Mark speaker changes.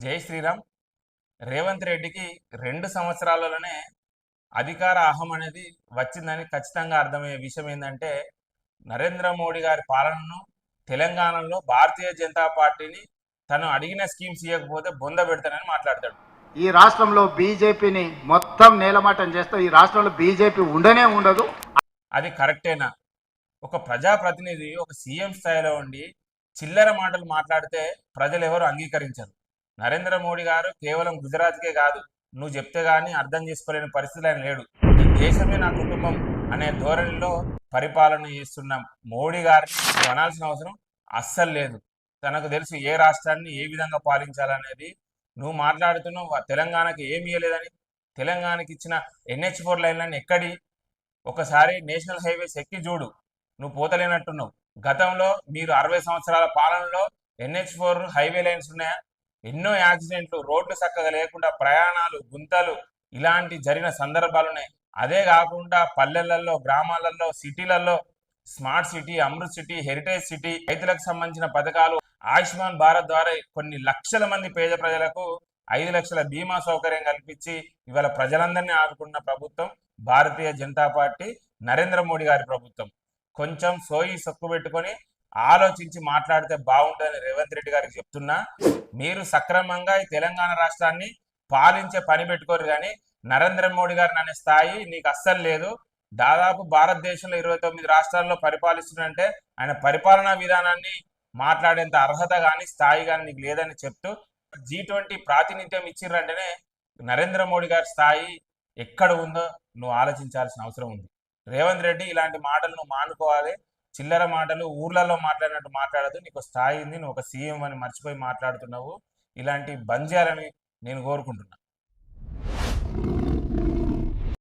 Speaker 1: జై శ్రీరామ్. రేవంత్ రెడ్డికి 2 సంవత్సరాలలోనే అధికార అహం అనేది వచ్చిందని ఖచ్చితంగా అర్థమయ్యే విషయం ఏంటంటే, నరేంద్ర మోడీ గారి పాలనను తెలంగాణలో భారతీయ జనతా పార్టీని తను అడిగిన స్కీమ్స్ ఇవ్వకపోతే బొంద పెడతానని మాట్లాడతాడు.
Speaker 2: ఈ రాష్ట్రంలో బీజేపీని మొత్తం నేలమాటం చేస్తూ ఈ రాష్ట్రంలో బీజేపీ ఉండనే ఉండదు.
Speaker 1: అది కరెక్టేనా? ఒక ప్రజాప్రతినిధి ఒక సీఎం స్థాయిలో ఉండి చిల్లర మాటలు మాట్లాడితే ప్రజలు ఎవరు అంగీకరించరు. నరేంద్ర మోడీ గారు కేవలం గుజరాత్కే కాదు, నువ్వు చెప్తే గానీ అర్థం చేసుకోలేని పరిస్థితులు ఆయన లేడు. ఈ దేశమే నా కుటుంబం అనే ధోరణిలో పరిపాలన చేస్తున్న మోడీ గారిని నువ్వు అనాల్సిన అవసరం అస్సలు లేదు. తనకు తెలుసు ఏ రాష్ట్రాన్ని ఏ విధంగా పాలించాలనేది. నువ్వు మాట్లాడుతున్నావు తెలంగాణకి ఏమి ఇవ్వలేదని. తెలంగాణకి ఇచ్చిన NH4 లైన్లను ఎక్కడి? ఒకసారి నేషనల్ హైవేస్ ఎక్కి చూడు, నువ్వు పోతలేనట్టున్నావు. గతంలో మీరు 60 సంవత్సరాల పాలనలో NH4 హైవే లైన్స్ ఉన్నాయా? ఎన్నో యాక్సిడెంట్లు, రోడ్లు చక్కగా లేకుండా ప్రయాణాలు, గుంతలు ఇలాంటి జరిగిన సందర్భాలు ఉన్నాయి. అదే కాకుండా పల్లెలలో, గ్రామాలలో, సిటీలలో smart city, Amrit city, heritage city, రైతులకు సంబంధించిన పథకాలు, ఆయుష్మాన్ భారత్ ద్వారా కొన్ని లక్షల మంది పేద ప్రజలకు 5 లక్షల బీమా సౌకర్యం కల్పించి ఇవాళ ప్రజలందరినీ ఆదుకున్న ప్రభుత్వం భారతీయ జనతా పార్టీ, నరేంద్ర మోడీ గారి ప్రభుత్వం. కొంచెం సోయి సొక్కు పెట్టుకొని ఆలోచించి మాట్లాడితే బాగుంటుందని రేవంత్ రెడ్డి గారికి చెప్తున్నా. మీరు సక్రమంగా ఈ తెలంగాణ రాష్ట్రాన్ని పాలించే పని పెట్టుకోరు, కానీ నరేంద్ర మోడీ గారిని అనే స్థాయి నీకు అస్సలు లేదు. దాదాపు భారతదేశంలో 29 రాష్ట్రాల్లో పరిపాలిస్తున్నంటే ఆయన పరిపాలనా విధానాన్ని మాట్లాడేంత అర్హత కానీ స్థాయి కానీ నీకు లేదని చెప్తూ, G20 ప్రాతినిధ్యం ఇచ్చిర్రంటేనే నరేంద్ర మోడీ గారి స్థాయి ఎక్కడ ఉందో నువ్వు ఆలోచించాల్సిన అవసరం ఉంది. రేవంత్ రెడ్డి, ఇలాంటి మాటలు నువ్వు మానుకోవాలి. చిల్లర మాటలు ఊర్లలో మాట్లాడినట్టు మాట్లాడదు. నీకు స్థాయి ఉంది, నువ్వు ఒక సీఎం అని మర్చిపోయి మాట్లాడుతున్నావు. ఇలాంటి బంద్ చేయాలని నేను కోరుకుంటున్నా.